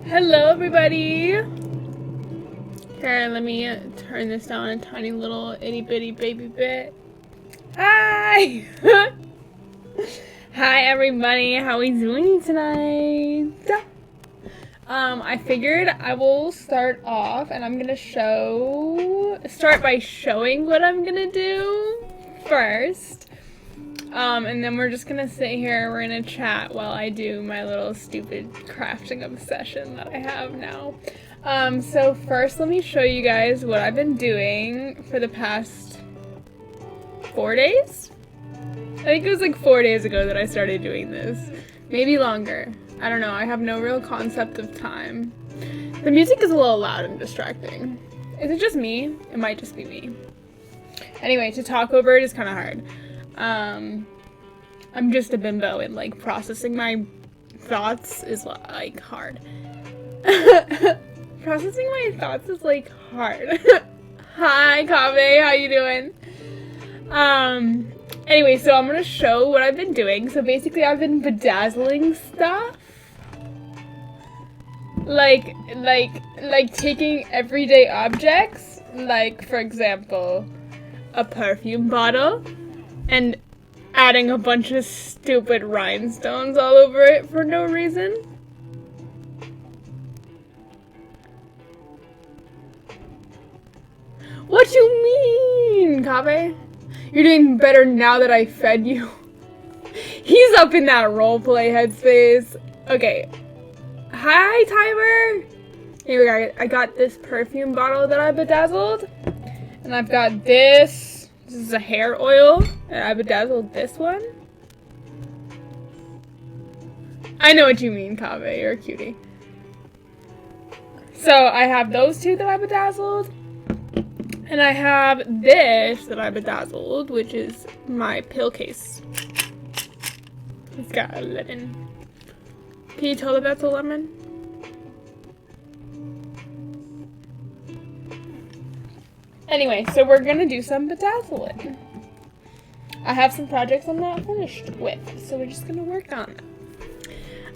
Hello everybody! Here, let me turn this down a tiny little itty bitty baby bit. Hi! Hi everybody, how are we doing tonight? I figured I will start off and I'm gonna start by showing what I'm gonna do first. And then we're just gonna sit here, we're gonna chat while I do my little stupid crafting obsession that I have now. So first let me show you guys what I've been doing for the past 4 days? I think it was like 4 days ago that I started doing this. Maybe longer. I don't know, I have no real concept of time. The music is a little loud and distracting. Is it just me? It might just be me. Anyway, to talk over it is kind of hard. I'm just a bimbo and like processing my thoughts is like hard. Processing my thoughts is like hard. Hi, Kave, how you doing? Anyway, so I'm gonna show what I've been doing. So basically I've been bedazzling stuff. Like taking everyday objects, like for example, a perfume bottle, and adding a bunch of stupid rhinestones all over it for no reason. What you mean, Kave? You're doing better now that I fed you. He's up in that roleplay headspace. Okay. Hi, Timer. Here we go. I got this perfume bottle that I bedazzled. And I've got this. This is a hair oil. And I bedazzled this one. I know what you mean, Kave. You're a cutie. So I have those two that I bedazzled. And I have this that I bedazzled, which is my pill case. It's got a lemon. Can you tell that that's a lemon? Anyway, so we're gonna do some bedazzling. I have some projects I'm not finished with, so we're just gonna work on it.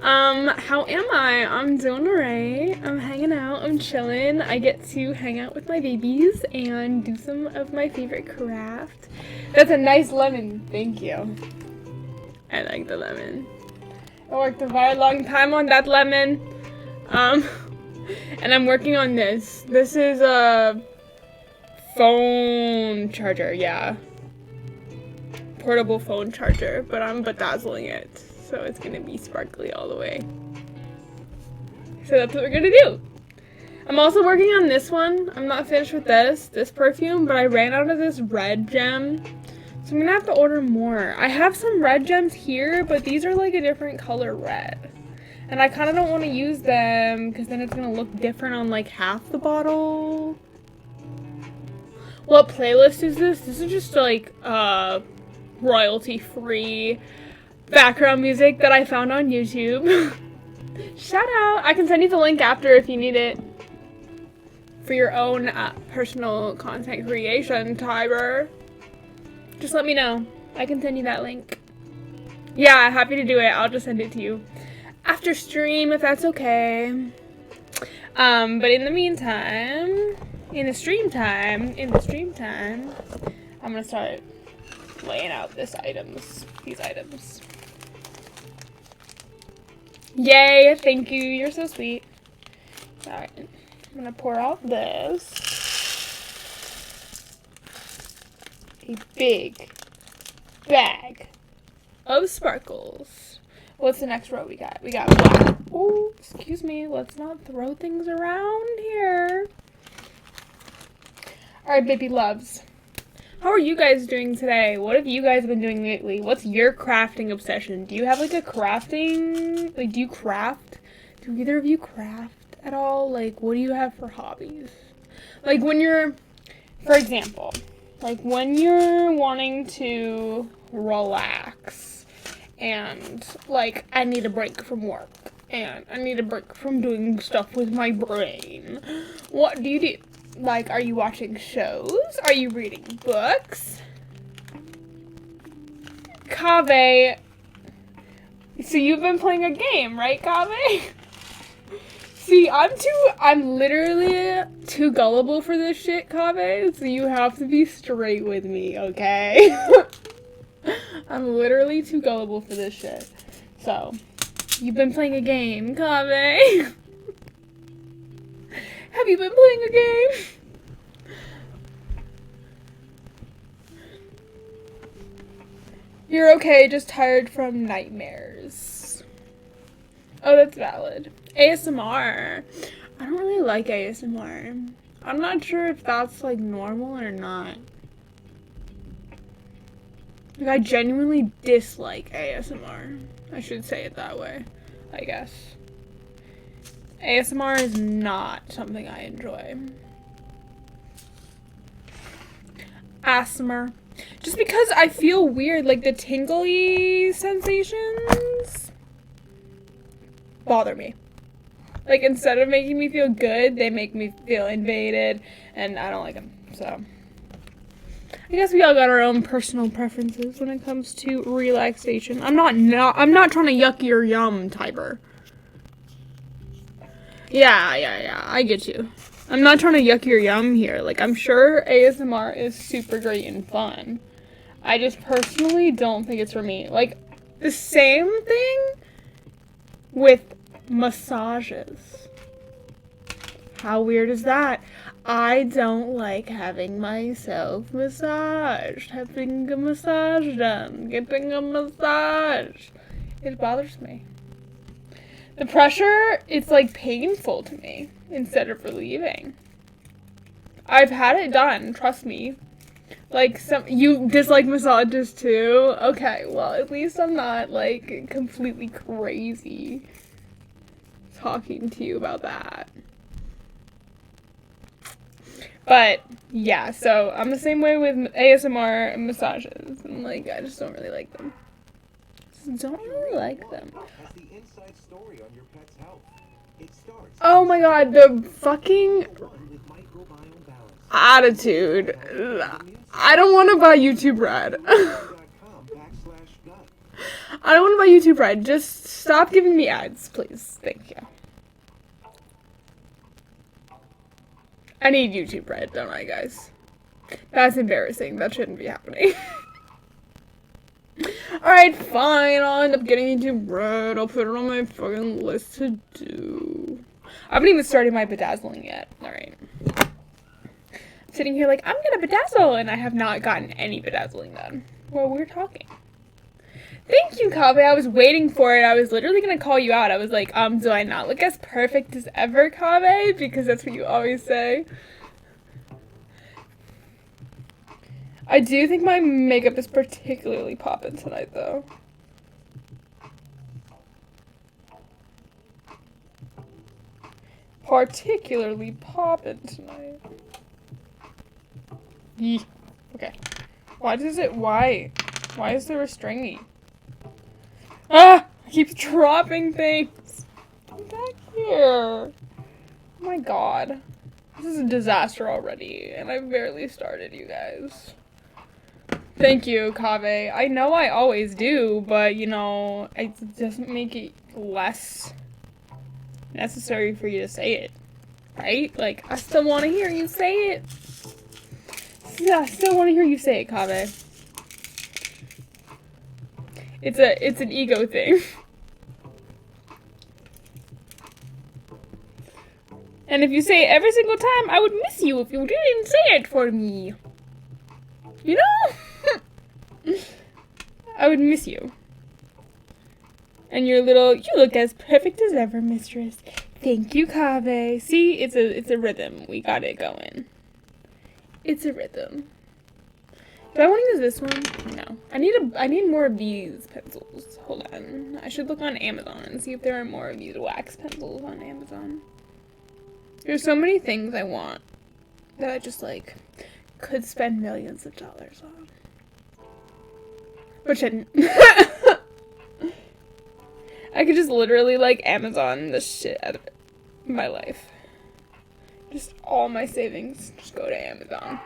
How am I? I'm doing alright. I'm hanging out, I'm chilling. I get to hang out with my babies and do some of my favorite craft. That's a nice lemon, thank you. I like the lemon. I worked a very long time on that lemon. And I'm working on this. This is a phone charger, yeah. Portable phone charger, but I'm bedazzling it. So it's gonna be sparkly all the way. So that's what we're gonna do. I'm also working on this one. I'm not finished with this perfume, but I ran out of this red gem. So I'm gonna have to order more. I have some red gems here, but these are like a different color red. And I kind of don't want to use them because then it's gonna look different on like half the bottle. What playlist is this? This is just like royalty-free background music that I found on YouTube. Shout out! I can send you the link after if you need it for your own personal content creation, Tiber. Just let me know. I can send you that link. Yeah, happy to do it. I'll just send it to you after stream if that's okay. But in the meantime, in the stream time, I'm gonna start laying out these items. Yay, thank you, you're so sweet. Alright, I'm gonna pour out this. A big bag of sparkles. What's the next row we got? We got black. Oh, excuse me, let's not throw things around here. Alright, baby loves. How are you guys doing today? What have you guys been doing lately? What's your crafting obsession? Do you have like a crafting, like do you craft? Do either of you craft at all? Like what do you have for hobbies? Like when you're, for example, like when you're wanting to relax and like I need a break from work and I need a break from doing stuff with my brain. What do you do? Like, are you watching shows? Are you reading books? Kave, so you've been playing a game, right, Kave? See, I'm literally too gullible for this shit, Kaveh, so you have to be straight with me, okay? I'm literally too gullible for this shit. So, you've been playing a game, Kaveh. Have you been playing a game? You're okay, just tired from nightmares. Oh, that's valid. ASMR. I don't really like ASMR. I'm not sure if that's like normal or not. Like, I genuinely dislike ASMR. I should say it that way, I guess. ASMR is not something I enjoy. ASMR. Just because I feel weird, like the tingly sensations bother me. Like, instead of making me feel good, they make me feel invaded, and I don't like them, so. I guess we all got our own personal preferences when it comes to relaxation. I'm not trying to yuck your yum, Tiber. Yeah, I get you. I'm not trying to yuck your yum here. Like, I'm sure ASMR is super great and fun. I just personally don't think it's for me. Like, the same thing with massages. How weird is that? I don't like having myself massaged, having a massage done, getting a massage. It bothers me. The pressure, it's like painful to me instead of relieving. I've had it done, trust me. Like, you dislike massages too? Okay, well, at least I'm not like completely crazy talking to you about that. But yeah, so I'm the same way with ASMR and massages. And like, I just don't really like them. Oh my god, the fucking attitude. I don't want to buy YouTube Red. I don't want to buy YouTube Red. Just stop giving me ads, please. Thank you. I need YouTube Red, don't I, guys? That's embarrassing. That shouldn't be happening. Alright, fine. I'll end up getting YouTube Red. I'll put it on my fucking list to do. I haven't even started my bedazzling yet. Alright. I'm sitting here like, I'm gonna bedazzle, and I have not gotten any bedazzling done. Well, we're talking. Thank you, Kaveh. I was waiting for it. I was literally gonna call you out. I was like, do I not look as perfect as ever, Kaveh? Because that's what you always say. I do think my makeup is particularly poppin' tonight, though. Particularly poppin' tonight. Yee. Okay. Why is there a stringy? Ah! I keep dropping things. Come back here. Oh my god. This is a disaster already, and I barely started, you guys. Thank you, Kaveh. I know I always do, but, you know, it doesn't make it less necessary for you to say it. Right? Like, I still want to hear you say it. Yeah, I still want to hear you say it, Kaveh. It's an ego thing. And if you say it every single time, I would miss you if you didn't say it for me. You know? I would miss you. And your little, you look as perfect as ever, mistress. Thank you, Kaveh. See, it's a rhythm. We got it going. It's a rhythm. Do I want to use this one? No. I need more of these pencils. Hold on. I should look on Amazon and see if there are more of these wax pencils on Amazon. There's so many things I want that I just like could spend millions of dollars on. But shouldn't. I could just literally like Amazon the shit out of my life. Just all my savings just go to Amazon.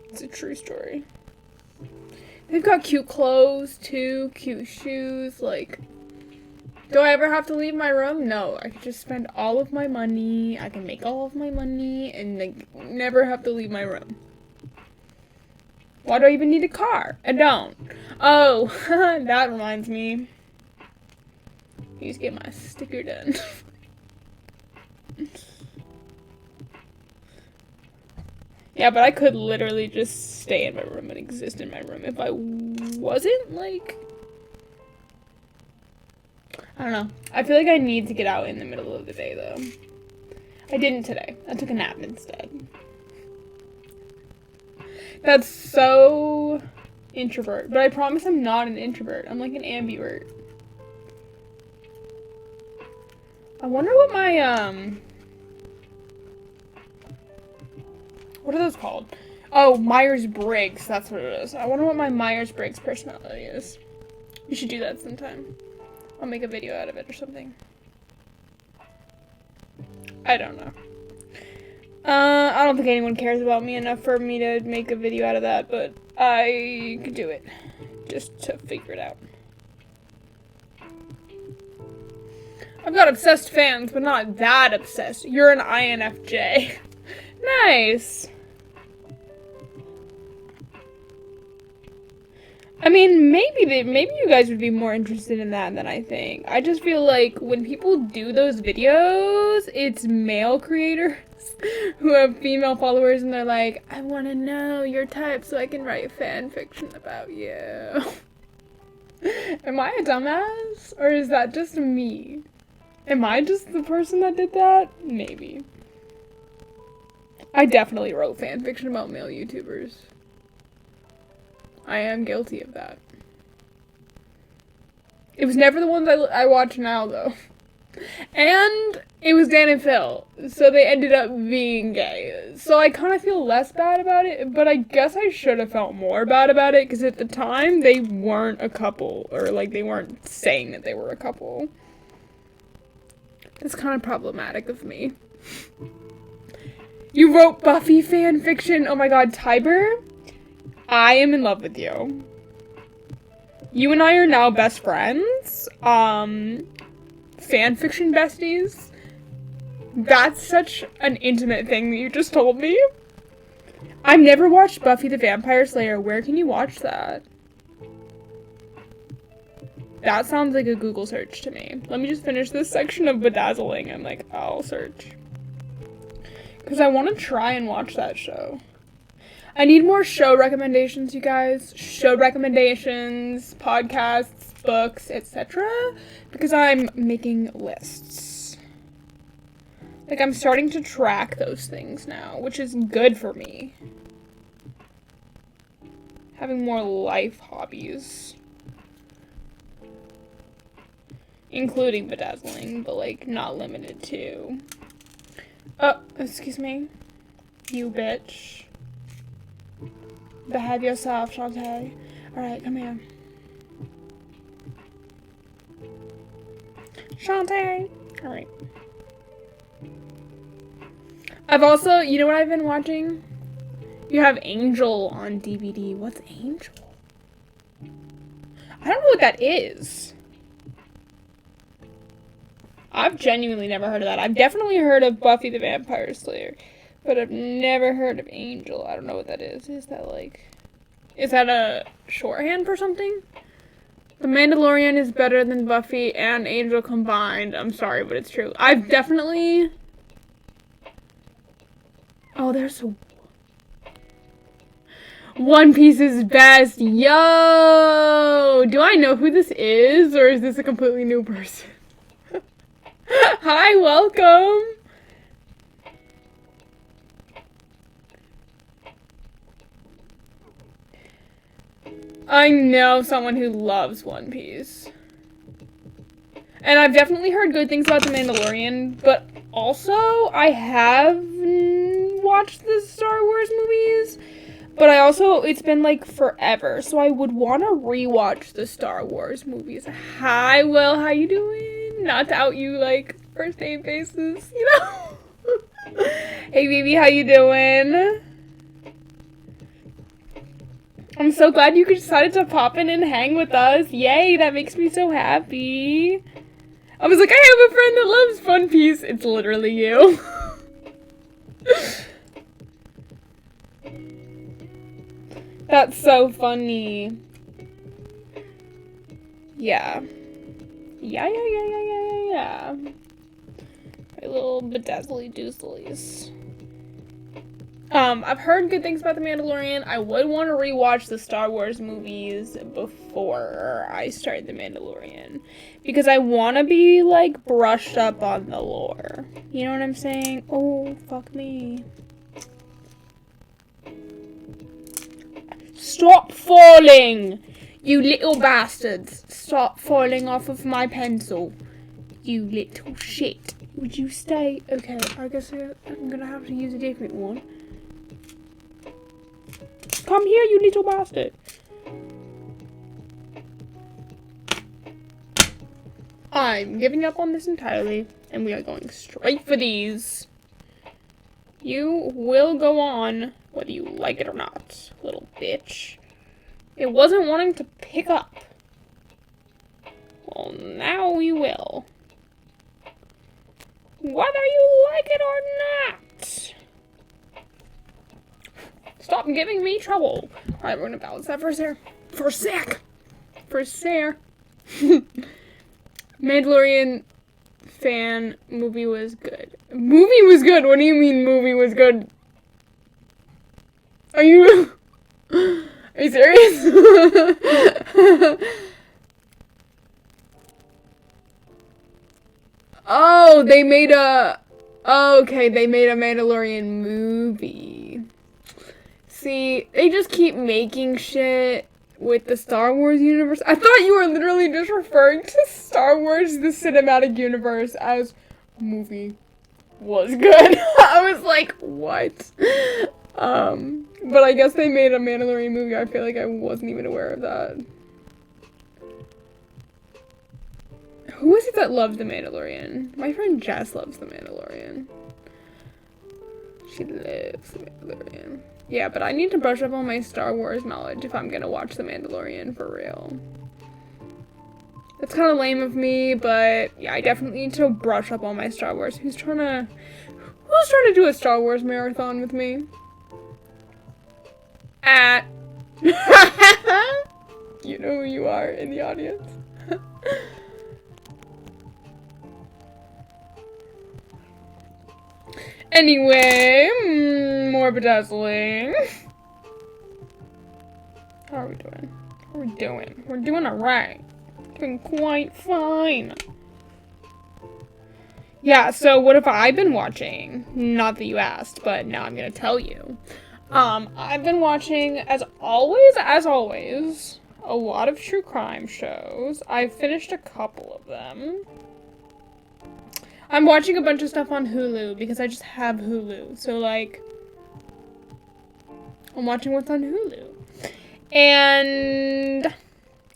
It's a true story. They've got cute clothes too, cute shoes, like Do I ever have to leave my room? No, I can just spend all of my money. I can make all of my money and like never have to leave my room. Why do I even need a car? I don't. Oh, that reminds me. Please get my sticker done. Yeah, but I could literally just stay in my room and exist in my room if I wasn't, like... I don't know. I feel like I need to get out in the middle of the day, though. I didn't today. I took a nap instead. That's so introvert. But I promise I'm not an introvert. I'm like an ambivert. I wonder what my, what are those called? Oh, Myers-Briggs. That's what it is. I wonder what my Myers-Briggs personality is. You should do that sometime. I'll make a video out of it or something. I don't know. I don't think anyone cares about me enough for me to make a video out of that, but I could do it. Just to figure it out. I've got obsessed fans, but not that obsessed. You're an INFJ. Nice. I mean, maybe you guys would be more interested in that than I think. I just feel like when people do those videos, it's male creators who have female followers and they're like, I want to know your type so I can write fan fiction about you. Am I a dumbass? Or is that just me? Am I just the person that did that? Maybe. I definitely wrote fan fiction about male YouTubers. I am guilty of that. It was never the ones I watch now, though. And it was Dan and Phil, so they ended up being gay. So I kind of feel less bad about it, but I guess I should have felt more bad about it, because at the time, they weren't a couple, or like, they weren't saying that they were a couple. It's kind of problematic of me. You wrote Buffy fan fiction? Oh my god, Tiber? I am in love with you. You and I are now best friends. Fan fiction besties. That's such an intimate thing that you just told me. I've never watched Buffy the Vampire Slayer. Where can you watch that? That sounds like a Google search to me. Let me just finish this section of Bedazzling and like, I'll search. Because I want to try and watch that show. I need more show recommendations, you guys. Show recommendations, podcasts, books, etc. Because I'm making lists. Like, I'm starting to track those things now, which is good for me. Having more life hobbies. Including bedazzling, but, like, not limited to. Oh, excuse me. You bitch. Behave yourself, Shantae. Alright, come here. Shantae! Alright. I've also, you know what I've been watching? You have Angel on DVD. What's Angel? I don't know what that is. I've genuinely never heard of that. I've definitely heard of Buffy the Vampire Slayer. But I've never heard of Angel. I don't know what that is. Is that a shorthand for something? The Mandalorian is better than Buffy and Angel combined. I'm sorry, but it's true. I've definitely... Oh, there's so... One Piece is best. Yo! Do I know who this is? Or is this a completely new person? Hi, welcome! I know someone who loves One Piece. And I've definitely heard good things about The Mandalorian, but also I have watched the Star Wars movies, but it's been like forever, so I would want to rewatch the Star Wars movies. Hi, Will, how you doing? Not to out you like first name basis, you know? Hey, baby, how you doing? I'm so glad you decided to pop in and hang with us. Yay, that makes me so happy. I was like, I have a friend that loves One Piece. It's literally you. That's so funny. Yeah. Yeah. My little bedazzly doozlies. I've heard good things about The Mandalorian. I would want to rewatch the Star Wars movies before I start The Mandalorian. Because I want to be, like, brushed up on the lore. You know what I'm saying? Oh, fuck me. Stop falling! You little bastards. Stop falling off of my pencil. You little shit. Would you stay? Okay, I guess I'm gonna have to use a different one. Come here, you little bastard. I'm giving up on this entirely, and we are going straight for these. You will go on, whether you like it or not, little bitch. It wasn't wanting to pick up. Well, now you will. Whether you like it or not. Stop giving me trouble. Alright, we're gonna balance that for a sec. For a sec. Mandalorian fan movie was good. Movie was good? What do you mean movie was good? Are you serious? Oh, they made a Mandalorian movie. See, they just keep making shit with the Star Wars universe. I thought you were literally just referring to Star Wars, the cinematic universe, as movie was good. I was like, what? But I guess they made a Mandalorian movie. I feel like I wasn't even aware of that. Who is it that loves The Mandalorian? My friend Jess loves The Mandalorian. She loves The Mandalorian. Yeah, but I need to brush up on my Star Wars knowledge if I'm gonna watch The Mandalorian for real. It's kind of lame of me, but yeah, I definitely need to brush up on my Star Wars. Who's trying to do a Star Wars marathon with me? You know who you are in the audience. Anyway, more bedazzling. How are we doing? We're doing alright. Doing quite fine. Yeah, so what have I been watching? Not that you asked, but now I'm gonna tell you. I've been watching, as always, a lot of true crime shows. I've finished a couple of them. I'm watching a bunch of stuff on Hulu because I just have Hulu. So, like, I'm watching what's on Hulu. And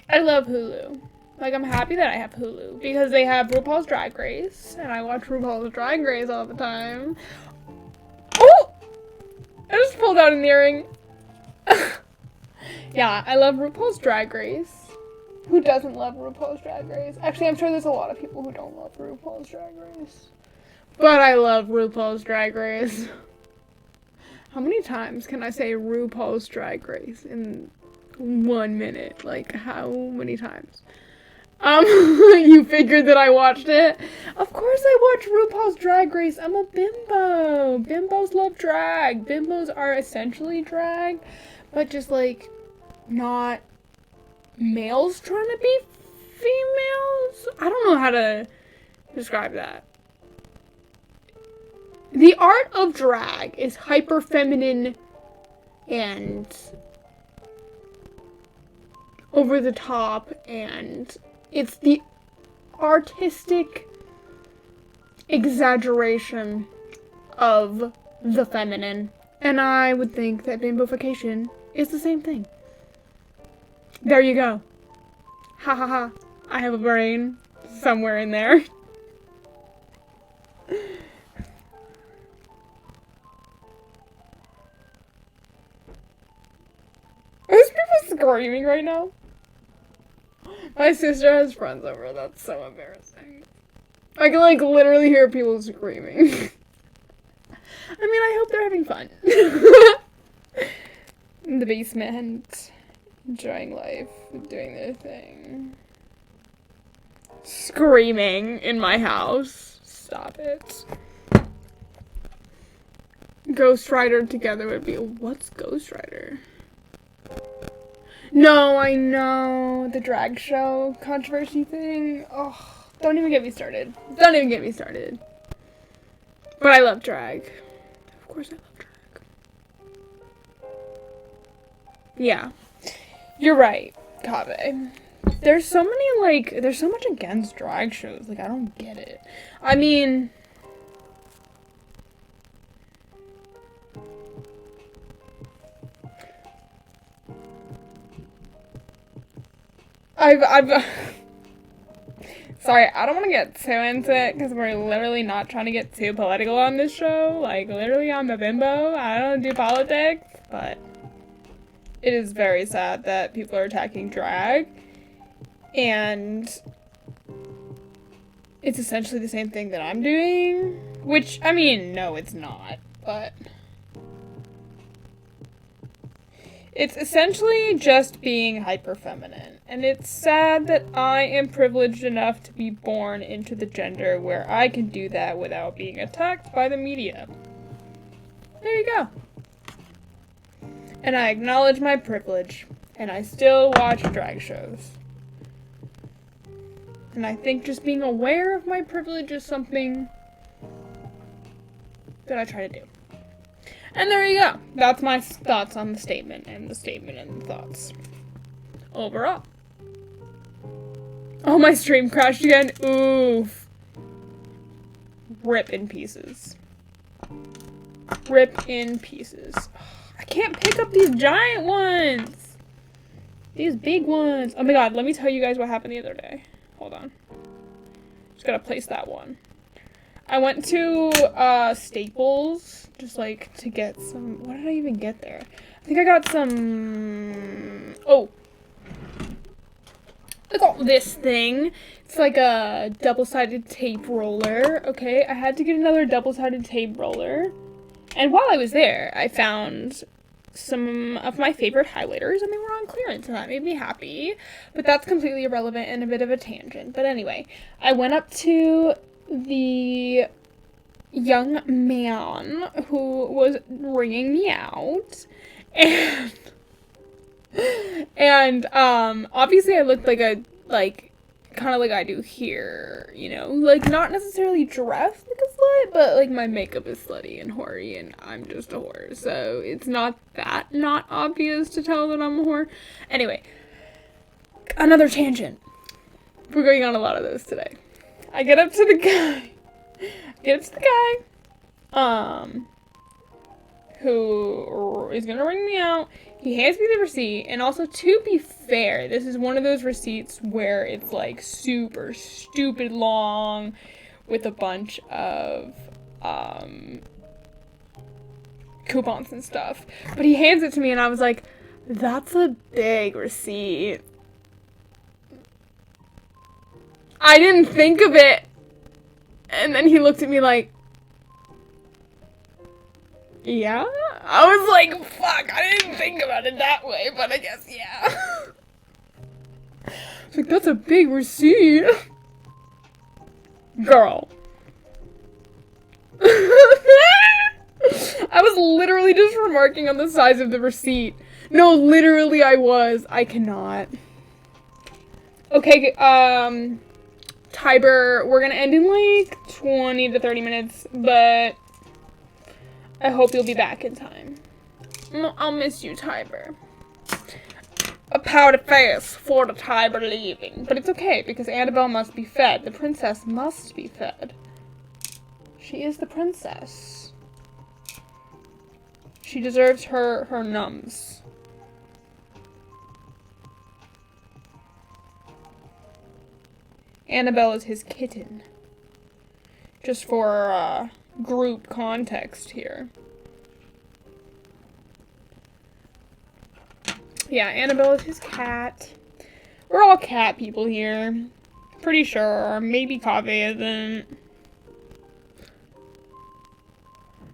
I love Hulu. Like, I'm happy that I have Hulu because they have RuPaul's Drag Race. And I watch RuPaul's Drag Race all the time. Oh! I just pulled out an earring. Yeah, I love RuPaul's Drag Race. Who doesn't love RuPaul's Drag Race? Actually, I'm sure there's a lot of people who don't love RuPaul's Drag Race. But I love RuPaul's Drag Race. How many times can I say RuPaul's Drag Race in 1 minute? Like, how many times? You figured that I watched it? Of course I watch RuPaul's Drag Race. I'm a bimbo. Bimbos love drag. Bimbos are essentially drag, but just, like, not males trying to be females? I don't know how to describe that. The art of drag is hyper feminine and over the top, and it's the artistic exaggeration of the feminine. And I would think that bimbofication is the same thing. There you go. Ha ha ha. I have a brain somewhere in there. Are these people screaming right now? My sister has friends over. That's so embarrassing. I can, like, literally hear people screaming. I mean, I hope they're having fun. In the basement, enjoying life, doing their thing. Screaming in my house. Stop it. Ghost Rider together would be... What's Ghost Rider? No, I know. The drag show controversy thing. Oh, don't even get me started. Don't even get me started. But I love drag. Of course I love drag. Yeah. You're right, Kave. There's so many, like, there's so much against drag shows. Like, I don't get it. I mean... I've sorry, I don't want to get too into it because we're literally not trying to get too political on this show. Like, literally, I'm a bimbo. I don't do politics, but it is very sad that people are attacking drag, and it's essentially the same thing that I'm doing, which, I mean, no, it's not, but it's essentially just being hyper feminine. And it's sad that I am privileged enough to be born into the gender where I can do that without being attacked by the media. There you go. And I acknowledge my privilege. And I still watch drag shows. And I think just being aware of my privilege is something that I try to do. And there you go. That's my thoughts on the statement and the thoughts. Overall. Oh, my stream crashed again. Oof. Rip in pieces. Rip in pieces. I can't pick up these giant ones. These big ones. Oh my god, let me tell you guys what happened the other day. Hold on. Just gotta place that one. I went to Staples, just like to get some... What did I even get there? I think I got some... Oh. I got this thing. It's like a double-sided tape roller. Okay, I had to get another double-sided tape roller. And while I was there, I found some of my favorite highlighters, and they were on clearance, and that made me happy. But that's completely irrelevant and a bit of a tangent. But anyway, I went up to the young man who was ringing me out, and obviously I looked like kind of like I do here, you know, like not necessarily dressed like a slut, but like my makeup is slutty and hoary, and I'm just a whore, so it's not that not obvious to tell that I'm a whore. Anyway, another tangent. We're going on a lot of those today. I get up to the guy, who is gonna ring me out. He hands me the receipt, and also, to be fair, this is one of those receipts where it's like super stupid long with a bunch of coupons and stuff. But he hands it to me, and I was like, that's a big receipt. I didn't think of it. And then he looked at me like, yeah? I was like, fuck, I didn't think about it that way, but I guess, yeah. I was like, that's a big receipt. Girl. I was literally just remarking on the size of the receipt. No, literally I was. I cannot. Okay, Tiber, we're gonna end in like 20 to 30 minutes, but I hope you'll be back in time. I'll miss you, Tiber. A pouty face for the Tiber leaving. But it's okay, because Annabelle must be fed. The princess must be fed. She is the princess. She deserves her nums. Annabelle is his kitten. Just for, group context here. Yeah, Annabelle is his cat. We're all cat people here. Pretty sure. Maybe Kave isn't.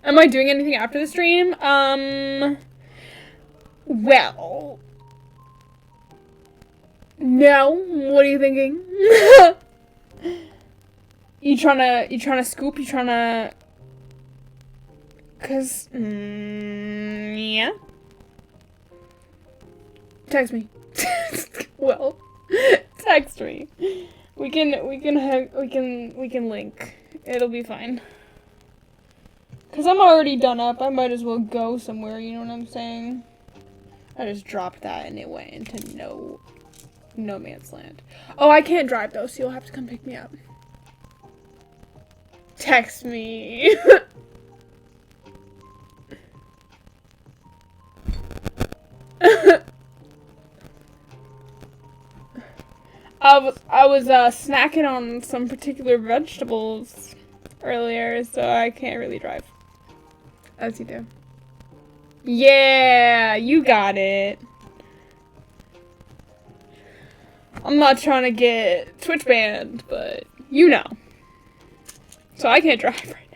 Am I doing anything after the stream? Well. No. What are you thinking? You trying to scoop? You trying to... Cause, yeah. Text me. Well, text me. We can link. It'll be fine. Cause I'm already done up. I might as well go somewhere. You know what I'm saying? I just dropped that and it went into no man's land. Oh, I can't drive though, so you'll have to come pick me up. Text me. I was snacking on some particular vegetables earlier, so I can't really drive. As you do. Yeah, you got it. I'm not trying to get Twitch banned, but you know. So I can't drive right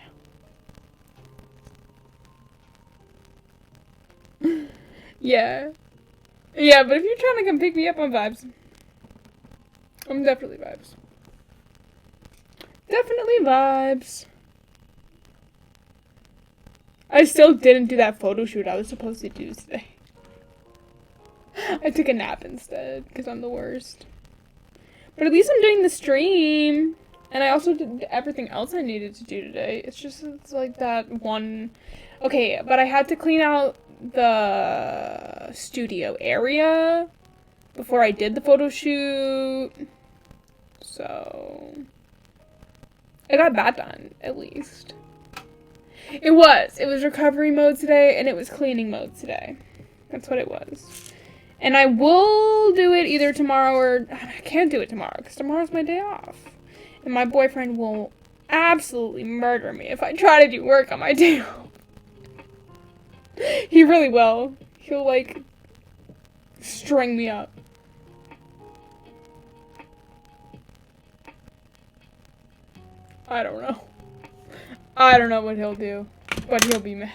now. Yeah. Yeah, but if you're trying to come pick me up on vibes. I'm definitely vibes. Definitely vibes. I still didn't do that photo shoot I was supposed to do today. I took a nap instead, because I'm the worst. But at least I'm doing the stream. And I also did everything else I needed to do today. It's like that one... Okay, but I had to clean out the studio area before I did the photo shoot. So... I got that done, at least. It was recovery mode today, and it was cleaning mode today. That's what it was. And I will do it either tomorrow or... I can't do it tomorrow, because tomorrow's my day off. And my boyfriend will absolutely murder me if I try to do work on my day off. He really will. He'll, like, string me up. I don't know. I don't know what he'll do, but he'll be mad.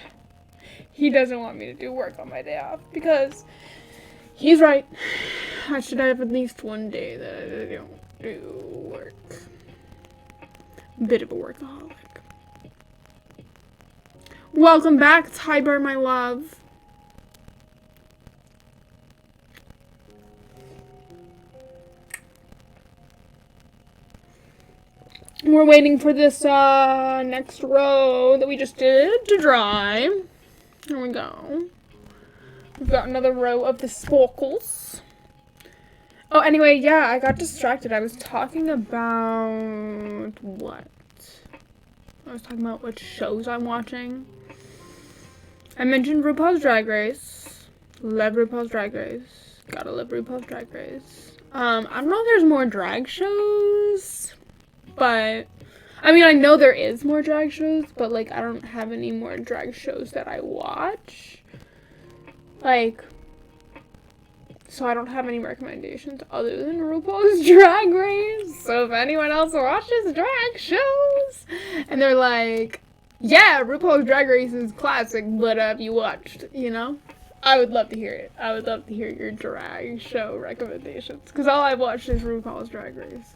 He doesn't want me to do work on my day off because he's right. I should have at least one day that I don't do work. Bit of a workaholic. Welcome back, Tiber, my love. We're waiting for this next row that we just did to dry. Here we go. We've got another row of the sparkles. Oh, anyway, yeah, I got distracted. I was talking about what? I was talking about what shows I'm watching. I mentioned RuPaul's Drag Race. Love RuPaul's Drag Race. Gotta love RuPaul's Drag Race. I don't know if there's more drag shows, but I mean, I know there is more drag shows, but like I don't have any more drag shows that I watch. Like, so I don't have any recommendations other than RuPaul's Drag Race. So if anyone else watches drag shows and they're like, yeah, RuPaul's Drag Race is classic, but have you watched, you know? I would love to hear it. I would love to hear your drag show recommendations. Because all I've watched is RuPaul's Drag Race.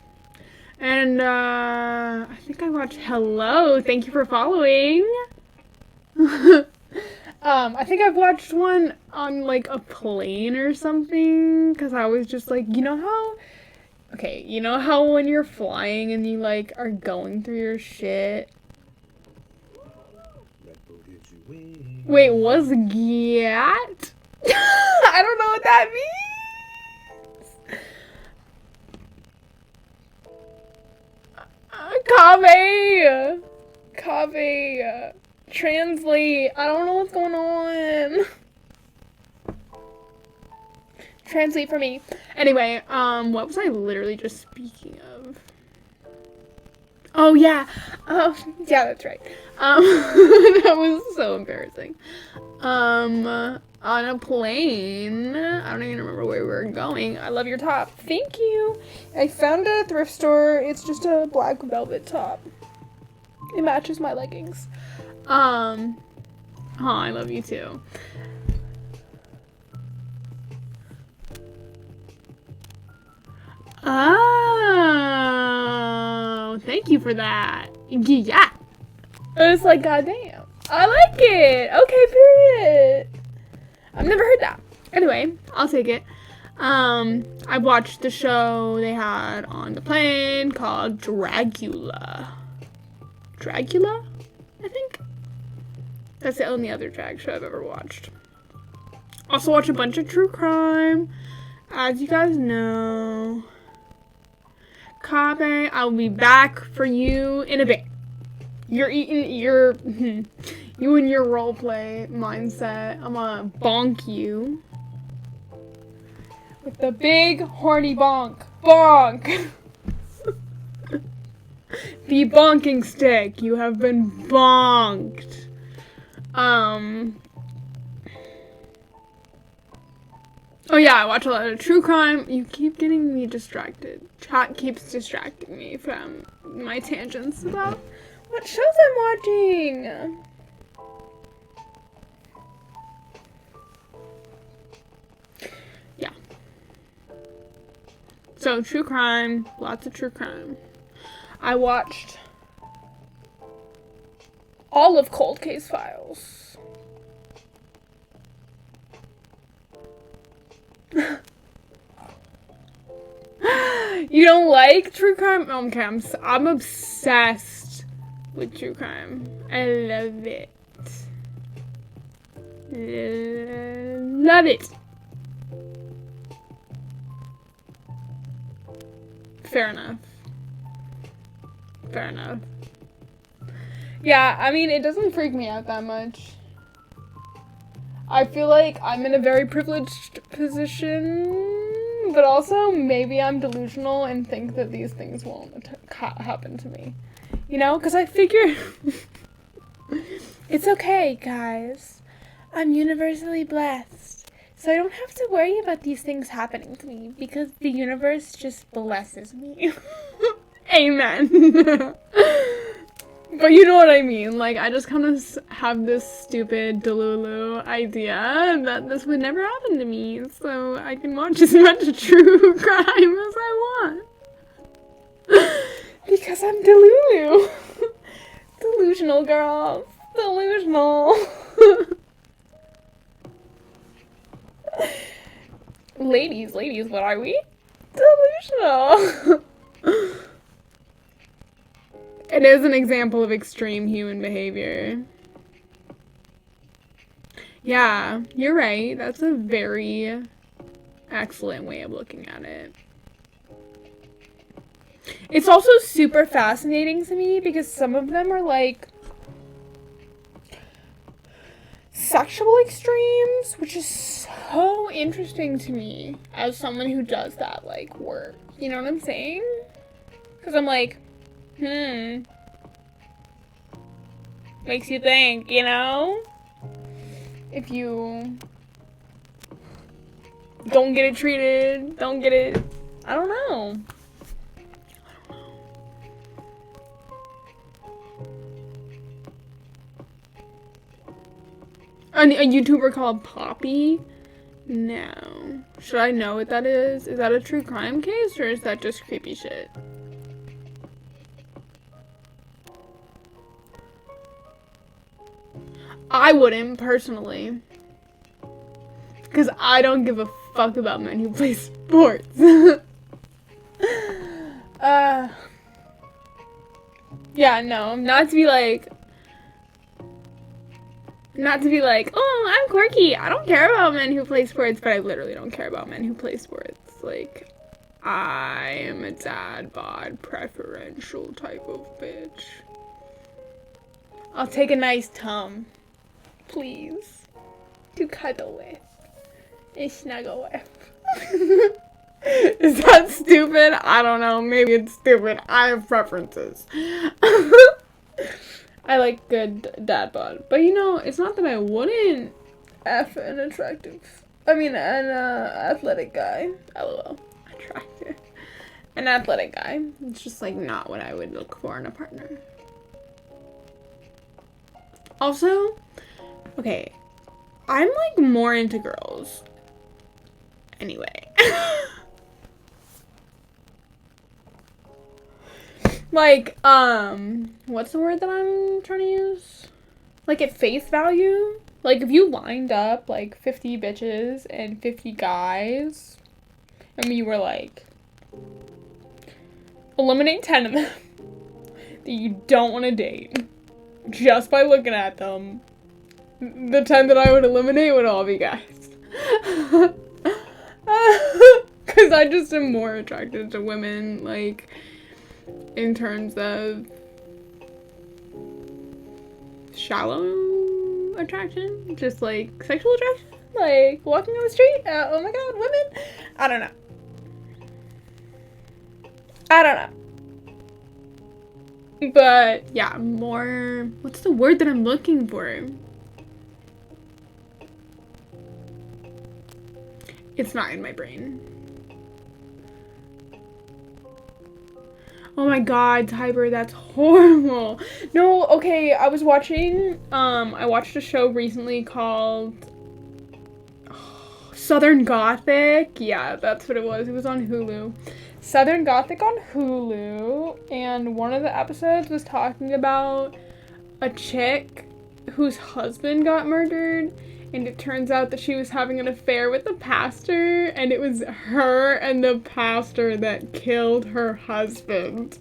And, I think I watched Hello. Thank you for following. I think I've watched one on, like, a plane or something. Because I was just like, you know how... Okay, you know how when you're flying and you, like, are going through your shit... Wait, what's GAT? I don't know what that means. Kave. Translate. I don't know what's going on. Translate for me. Anyway, what was I literally just speaking of? Oh, yeah. Oh, yeah, that's right. That was so embarrassing. On a plane. I don't even remember where we were going. I love your top. Thank you. I found a thrift store. It's just a black velvet top. It matches my leggings. Oh, I love you too. Oh, thank you for that. Yeah. It was like, goddamn. I like it. Okay, period. I've never heard that. Anyway, I'll take it. I watched the show they had on the plane called Dragula. Dragula? I think. That's the only other drag show I've ever watched. Also watch a bunch of true crime. As you guys know. Kabe, I'll be back for you in a bit. You're eating your you and your roleplay mindset. I'm gonna bonk you with the big horny bonk. Bonk. The bonking stick. You have been bonked. Oh yeah, I watch a lot of true crime. You keep getting me distracted. Chat keeps distracting me from my tangents about what shows I'm watching. Yeah. So true crime, lots of true crime. I watched all of Cold Case Files. You don't like true crime? Okay, I'm obsessed with true crime. I love it. Love it. Fair enough. Fair enough. Yeah, I mean, it doesn't freak me out that much. I feel like I'm in a very privileged position, but also maybe I'm delusional and think that these things won't happen to me. You know, because I figure it's okay, guys. I'm universally blessed, so I don't have to worry about these things happening to me because the universe just blesses me. Amen. But you know what I mean, like, I just kind of have this stupid Delulu idea that this would never happen to me, so I can watch as much true crime as I want. Because I'm Delulu. Delusional girls. Delusional. Ladies, what are we? Delusional. It is an example of extreme human behavior. Yeah, you're right. That's a very excellent way of looking at it. It's also super fascinating to me because some of them are like sexual extremes, which is so interesting to me as someone who does that like work. You know what I'm saying? Because I'm like, makes you think, you know? If you don't get it treated, don't get it, I don't know. A YouTuber called Poppy? No. Should I know what that is? Is that a true crime case or is that just creepy shit? I wouldn't, personally. Because I don't give a fuck about men who play sports. Yeah, no, not to be like, oh, I'm quirky. I don't care about men who play sports, but I literally don't care about men who play sports. Like, I am a dad bod preferential type of bitch. I'll take a nice tum, please, to cuddle with and snuggle with. Is that stupid? I don't know. Maybe it's stupid. I have preferences. I like good dad bod. But you know, it's not that I wouldn't F an attractive. I mean, an athletic guy. LOL. Attractive. An athletic guy. It's just like not what I would look for in a partner. Also, okay, I'm like more into girls. Anyway. Like, what's the word that I'm trying to use? Like, at face value? Like, if you lined up, like, 50 bitches and 50 guys, and you were like, eliminate 10 of them that you don't want to date, just by looking at them, the 10 that I would eliminate would all be guys. Because I just am more attracted to women, like, in terms of shallow attraction, just like sexual attraction, like walking on the street, oh my god, women, I don't know, but yeah, more, what's the word that I'm looking for? It's not in my brain. Oh my god, Tiber, that's horrible. No, okay, I was watching, I watched a show recently called Southern Gothic. Yeah, that's what it was. It was on Hulu. Southern Gothic on Hulu, and one of the episodes was talking about a chick whose husband got murdered, and it turns out that she was having an affair with the pastor, and it was her and the pastor that killed her husband.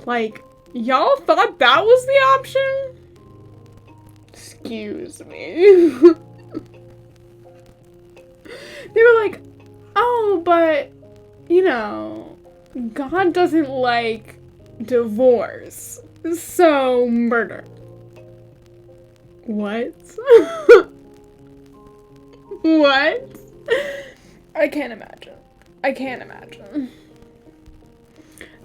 Like, y'all thought that was the option? Excuse me. They were like, oh, but, you know, God doesn't like divorce, so murder. What? What? I can't imagine. I can't imagine.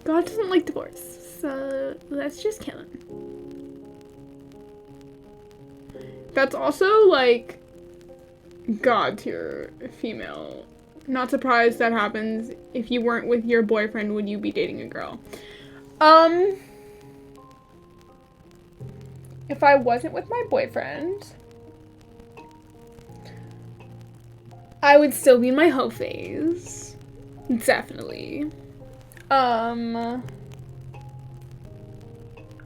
God doesn't like divorce, so let's just kill him. That's also, like, God tier female. Not surprised that happens. If you weren't with your boyfriend, would you be dating a girl? If I wasn't with my boyfriend, I would still be in my hoe phase. Definitely. I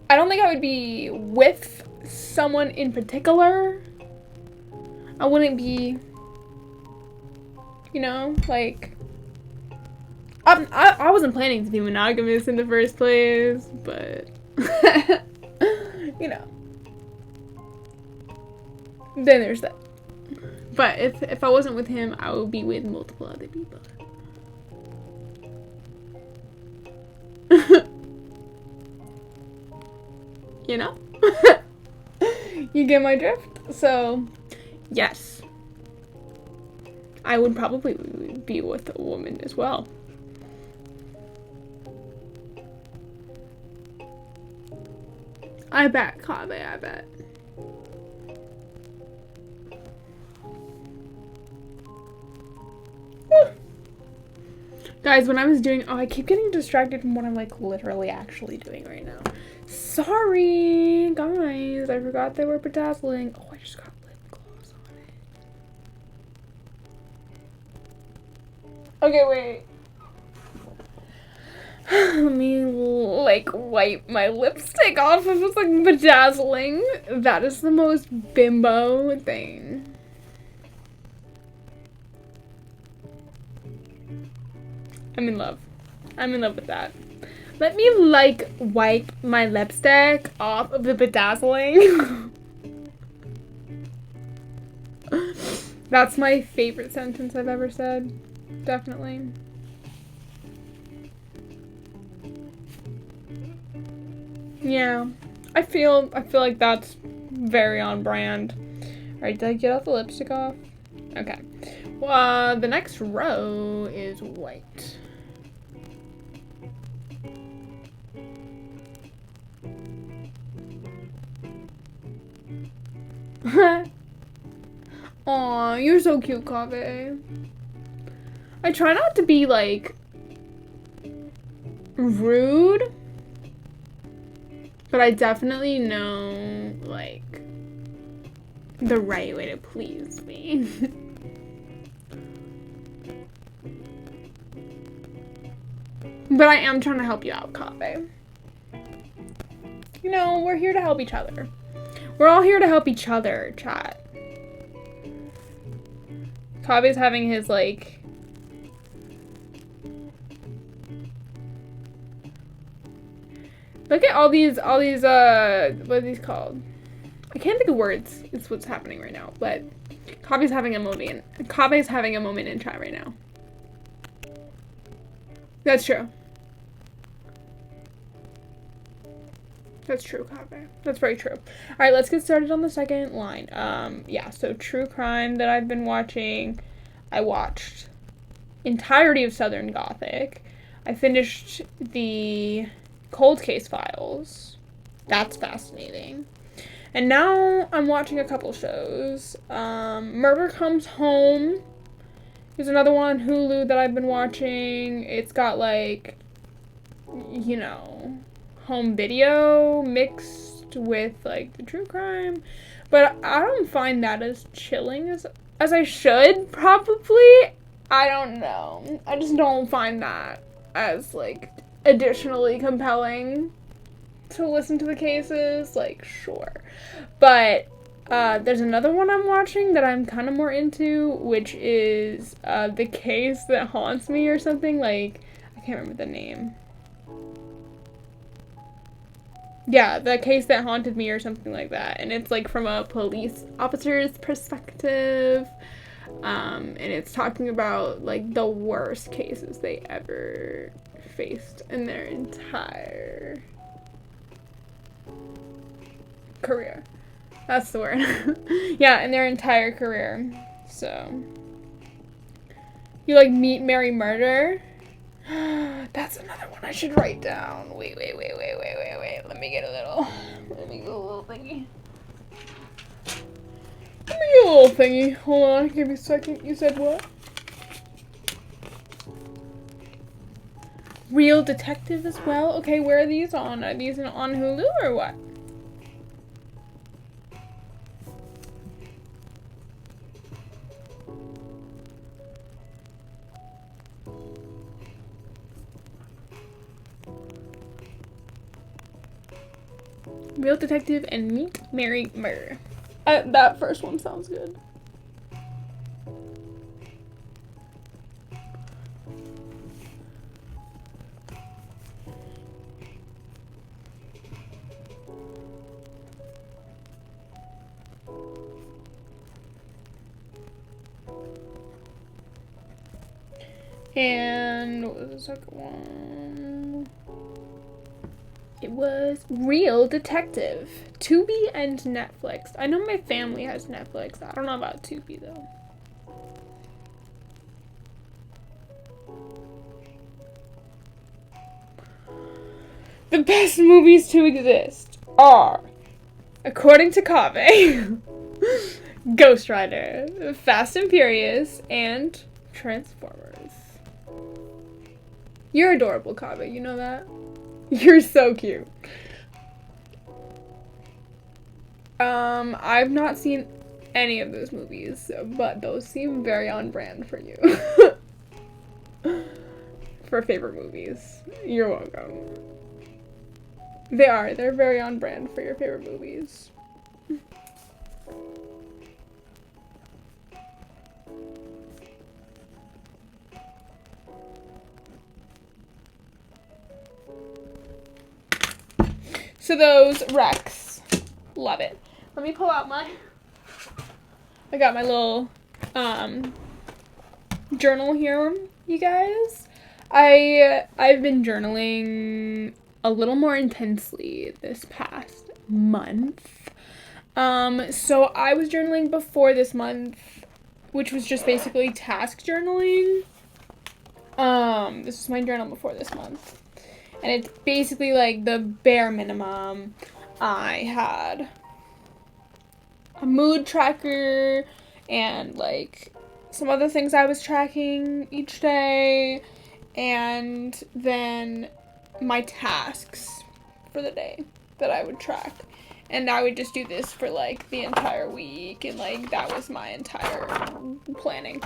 don't think I would be with someone in particular. I wouldn't be, you know, like, I wasn't planning to be monogamous in the first place, but, you know. Then there's that. But if I wasn't with him, I would be with multiple other people. You know? You get my drift? So, yes. I would probably be with a woman as well. I bet, Kave, I bet. Guys, when I was doing, oh, I keep getting distracted from what I'm, like, literally actually doing right now. Sorry, guys, I forgot they were bedazzling. Oh, I just got lip gloss on it. Okay, wait. Let me, like, wipe my lipstick off if it's, like, bedazzling. That is the most bimbo thing. I'm in love. I'm in love with that. Let me, like, wipe my lipstick off of the bedazzling. That's my favorite sentence I've ever said. Definitely. Yeah. I feel like that's very on brand. Alright, did I get all the lipstick off? Okay. Well, the next row is white. Aw, you're so cute, Kave. I try not to be, like, rude, but I definitely know, like, the right way to please me. But I am trying to help you out, Kave. You know, we're here to help each other. We're all here to help each other, chat. Kave's having his, like... Look at all these, what are these called? I can't think of words. It's what's happening right now, but Kave's having a moment. Kave's having a moment in chat right now. That's true. That's true, Kave. That's very true. All right, let's get started on the second line. Yeah, so true crime that I've been watching. I watched entirety of Southern Gothic. I finished the Cold Case Files. That's fascinating. And now I'm watching a couple shows. Murder Comes Home. There's another one on Hulu that I've been watching. It's got, like, you know, home video mixed with, like, the true crime. But I don't find that as chilling as I should, probably. I don't know. I just don't find that as, like, additionally compelling to listen to the cases. Like, sure. But there's another one I'm watching that I'm kind of more into, which is The Case That Haunts Me or something. Like, I can't remember the name. Yeah, The Case That Haunted Me or something like that. And it's, like, from a police officer's perspective. And it's talking about, like, the worst cases they ever faced in their entire career. That's the word. Yeah, in their entire career. So, you like Meet, Marry, Murder? That's another one I should write down. Wait. Let me get a little thingy. Hold on, give me a second. You said what? Real Detective as well? Okay, where are these on? Are these on Hulu or what? Real Detective and Meet, Marry, Murder. That first one sounds good. And what was the second one? It was Real Detective. Tubi and Netflix. I know my family has Netflix. I don't know about Tubi though. The best movies to exist are, according to Kave, Ghost Rider, Fast and Furious, and Transformers. You're adorable, Kave. You know that? You're so cute. I've not seen any of those movies, but those seem very on brand for you. For favorite movies. You're welcome. They are. They're very on brand for your favorite movies. So those Rex. Love it. Let me pull out I got my little journal here, you guys. I've been journaling a little more intensely this past month. So I was journaling before this month, which was just basically task journaling. This is my journal before this month. And it's basically like the bare minimum I had a mood tracker and like some other things I was tracking each day, and then my tasks for the day that I would track. And I would just do this for like the entire week, and like that was my entire planning.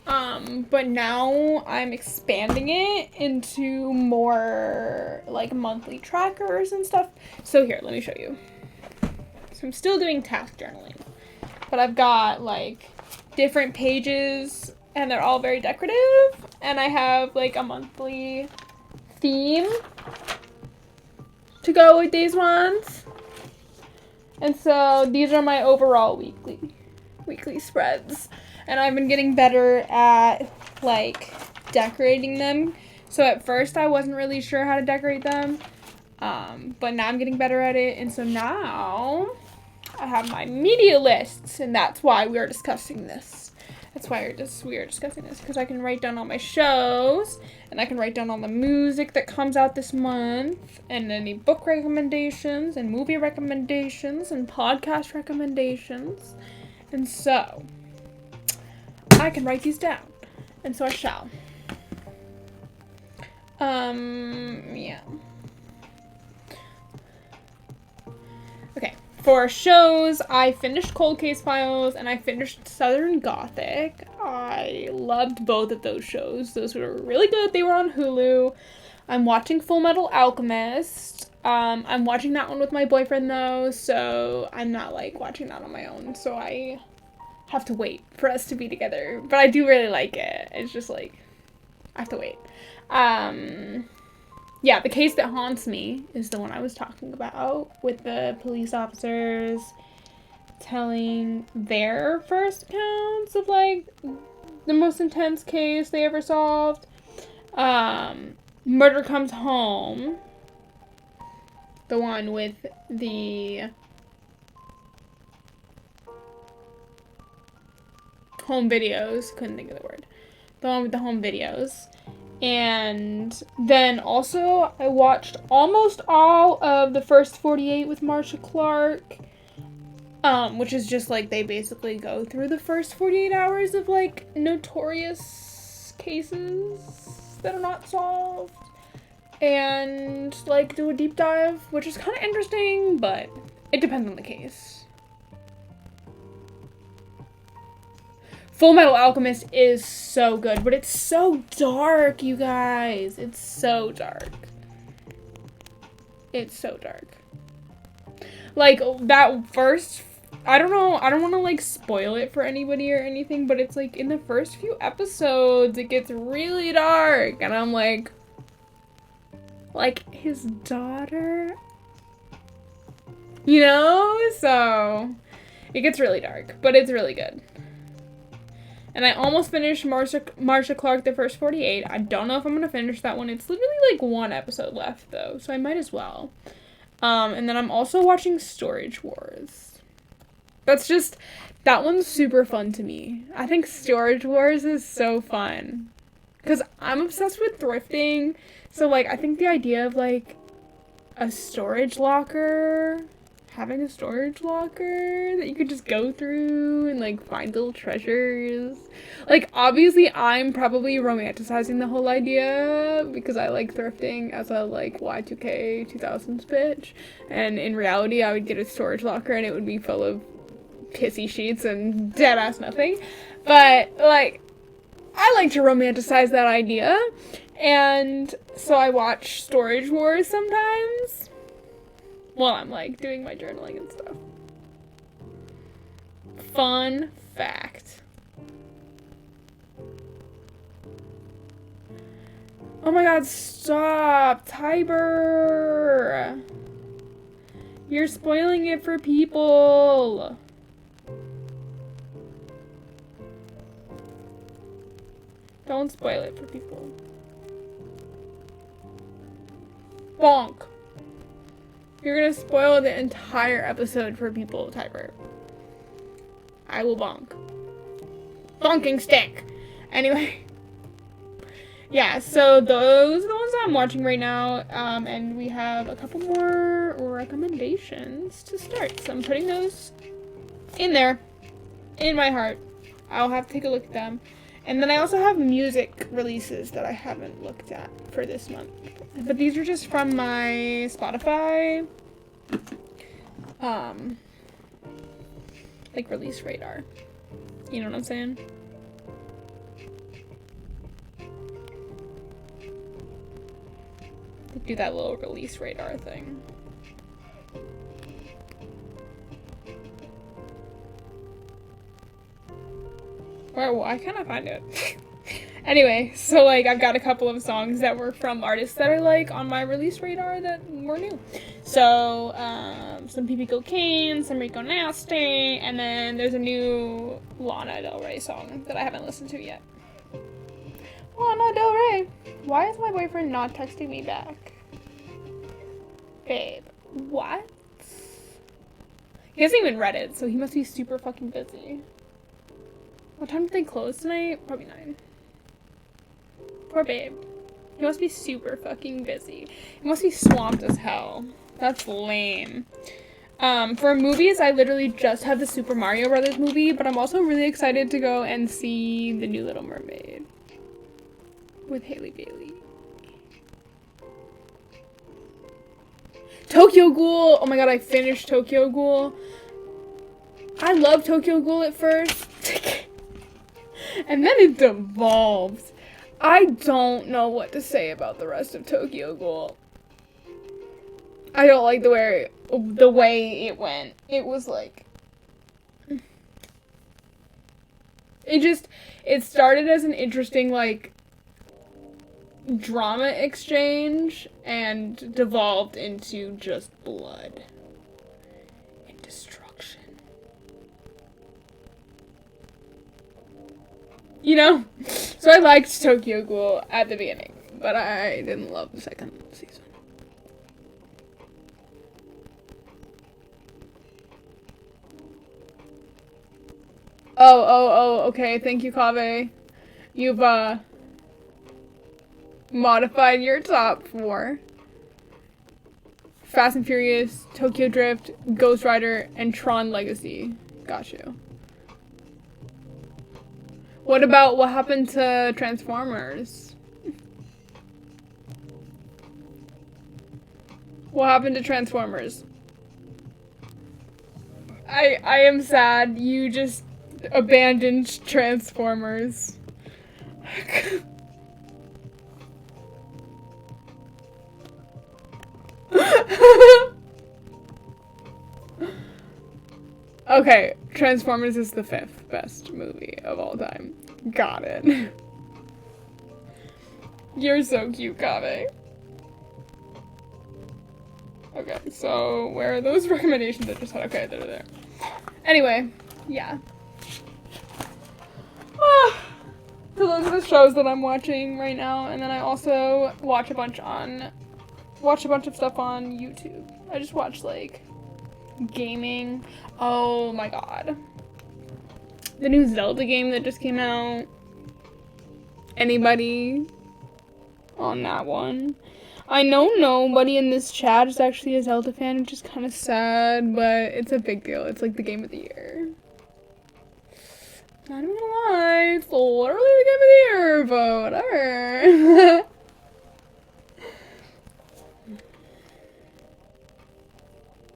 But now I'm expanding it into more like monthly trackers and stuff. So here, let me show you. So I'm still doing task journaling, but I've got like different pages and they're all very decorative, and I have like a monthly theme to go with these ones. And so these are my overall weekly spreads. And I've been getting better at like decorating them. So at first I wasn't really sure how to decorate them. But now I'm getting better at it. And so now I have my media lists, and that's why we are discussing this. That's why we are discussing this, because I can write down all my shows, and I can write down all the music that comes out this month, and any book recommendations, and movie recommendations, and podcast recommendations. And so I can write these down, and so I shall. Yeah. Okay. For shows, I finished Cold Case Files and I finished Southern Gothic. I loved both of those shows. Those were really good. They were on Hulu. I'm watching Full Metal Alchemist. I'm watching that one with my boyfriend though, so I'm not like watching that on my own. So I have to wait for us to be together. But I do really like it. It's just like, I have to wait. Yeah, The Case That Haunts Me is the one I was talking about, with the police officers telling their first accounts of, like, the most intense case they ever solved. Murder Comes Home, the one with the home videos, couldn't think of the word. The one with the home videos. And then also, I watched almost all of the First 48 with Marcia Clark, which is just, like, they basically go through the first 48 hours of, like, notorious cases that are not solved, and, like, do a deep dive, which is kind of interesting, but it depends on the case. Full Metal Alchemist is so good, but it's so dark, you guys. It's so dark. It's so dark. Like, that first, I don't know, I don't want to, like, spoil it for anybody or anything, but it's, like, in the first few episodes, it gets really dark, and I'm like, his daughter? You know? So, it gets really dark, but it's really good. And I almost finished Marcia Clark, the First 48. I don't know if I'm going to finish that one. It's literally like one episode left, though, so I might as well. And then I'm also watching Storage Wars. That one's super fun to me. I think Storage Wars is so fun. Because I'm obsessed with thrifting. So, like, I think the idea of, like, a storage locker, having a storage locker that you could just go through and, like, find little treasures. Like, obviously, I'm probably romanticizing the whole idea because I like thrifting as a, like, Y2K 2000s bitch. And in reality, I would get a storage locker and it would be full of pissy sheets and dead-ass nothing. But, like, I like to romanticize that idea. And so I watch Storage Wars sometimes while I'm, like, doing my journaling and stuff. Fun fact. Oh my god, stop! Tiber! You're spoiling it for people! Don't spoil it for people. Bonk! You're gonna spoil the entire episode for people, Tiber. I will bonk. Bonking stick! Anyway. Yeah, so those are the ones I'm watching right now, and we have a couple more recommendations to start. So I'm putting those in there, in my heart. I'll have to take a look at them. And then I also have music releases that I haven't looked at for this month. But these are just from my Spotify, like release radar. You know what I'm saying? They do that little release radar thing. Why can't I find it? Anyway, so like I've got a couple of songs that were from artists that I like on my release radar that were new. So some PP Cocaine, some Rico Nasty, and then there's a new Lana Del Rey song that I haven't listened to yet. Lana Del Rey. Why is my boyfriend not texting me back? Babe, what? He hasn't even read it, so he must be super fucking busy. What time did they close tonight? Probably 9. Poor babe. He must be super fucking busy. He must be swamped as hell. That's lame. For movies, I literally just have the Super Mario Brothers movie, but I'm also really excited to go and see The New Little Mermaid with Hailey Bailey. Tokyo Ghoul! Oh my god, I finished Tokyo Ghoul. I loved Tokyo Ghoul at first. And then it devolved. I don't know what to say about the rest of Tokyo Ghoul. I don't like the way it went. It was like... It started as an interesting, like, drama exchange and devolved into just blood and destruction. You know? So I liked Tokyo Ghoul at the beginning, but I didn't love the second season. Oh, okay, thank you, Kave. You've, modified your top 4. Fast and Furious, Tokyo Drift, Ghost Rider, and Tron Legacy. Got you. What happened to Transformers? What happened to Transformers? I am sad you just abandoned Transformers. Okay, Transformers is the 5th best movie of all time. Got it. You're so cute, Kave. Okay, so where are those recommendations I just had? Okay, they're there. Anyway, yeah. So those are the shows that I'm watching right now, and then I also watch a bunch of stuff on YouTube. I just watch, like, gaming. Oh my god. The new Zelda game that just came out. Anybody on that one? I know nobody in this chat is actually a Zelda fan, which is kind of sad, but it's a big deal. It's like the game of the year. Not even gonna lie, it's literally the game of the year, but whatever.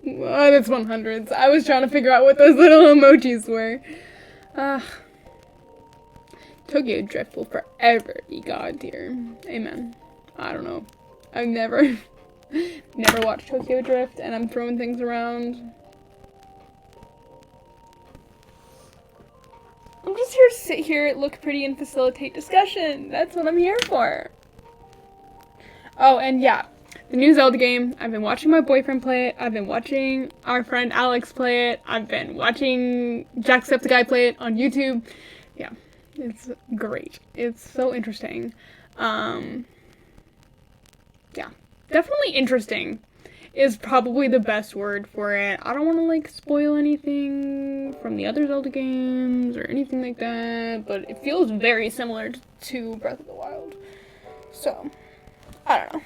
What? It's 100s. I was trying to figure out what those little emojis were. Tokyo Drift will forever be God tier. Amen. I don't know. I've never watched Tokyo Drift, and I'm throwing things around. I'm just here to sit here, look pretty, and facilitate discussion. That's what I'm here for. Oh, and yeah. The new Zelda game, I've been watching my boyfriend play it, I've been watching our friend Alex play it, I've been watching Jacksepticeye play it on YouTube. Yeah, it's great. It's so interesting. Yeah, definitely interesting is probably the best word for it. I don't want to, like, spoil anything from the other Zelda games or anything like that, but it feels very similar to Breath of the Wild. So, I don't know.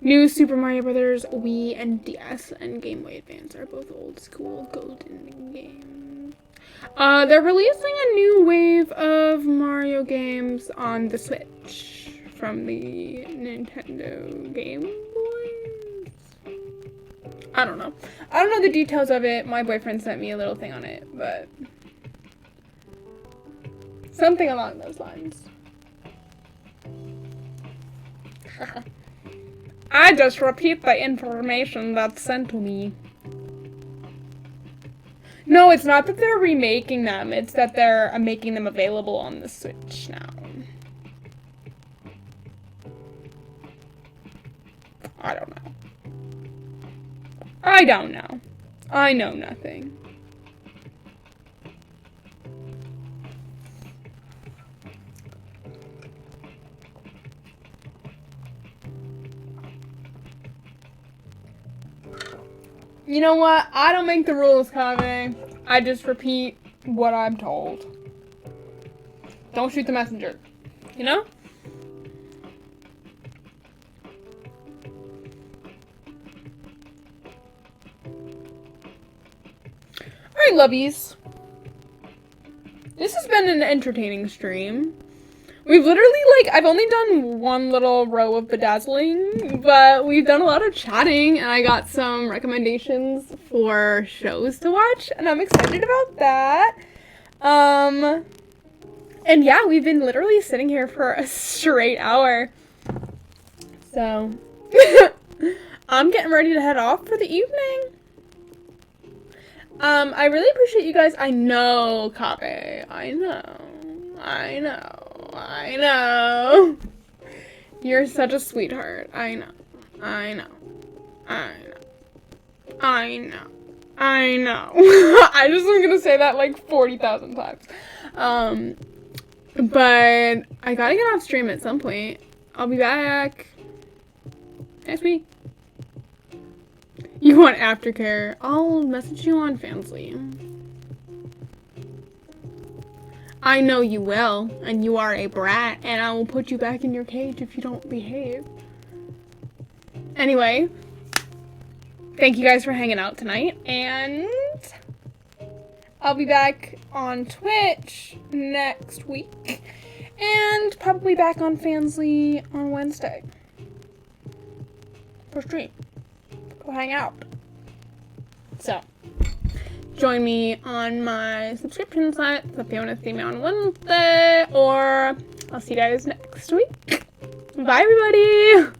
New Super Mario Brothers, Wii, and DS, and Game Boy Advance are both old school golden games. They're releasing a new wave of Mario games on the Switch from the Nintendo Game Boys. I don't know. I don't know the details of it. My boyfriend sent me a little thing on it, but something along those lines. I just repeat the information that's sent to me. No, it's not that they're remaking them. It's that they're making them available on the Switch now. I don't know. I don't know. I know nothing. You know what? I don't make the rules, Kave. I just repeat what I'm told. Don't shoot the messenger. You know? Alright, lovies. This has been an entertaining stream. We've literally, I've only done one little row of bedazzling, but we've done a lot of chatting, and I got some recommendations for shows to watch, and I'm excited about that. And yeah, we've been literally sitting here for a straight hour. So, I'm getting ready to head off for the evening. I really appreciate you guys. I know, Kave. I know. You're such a sweetheart. I know. I just am gonna say that 40,000 times. But I gotta get off stream at some point. I'll be back next week. You want aftercare? I'll message you on Fansly. I know you will, and you are a brat, and I will put you back in your cage if you don't behave. Anyway, thank you guys for hanging out tonight, and I'll be back on Twitch next week, and probably back on Fansly on Wednesday for stream. Go hang out. So, join me on my subscription site, if you want to see me on Wednesday, or I'll see you guys next week. Bye, everybody!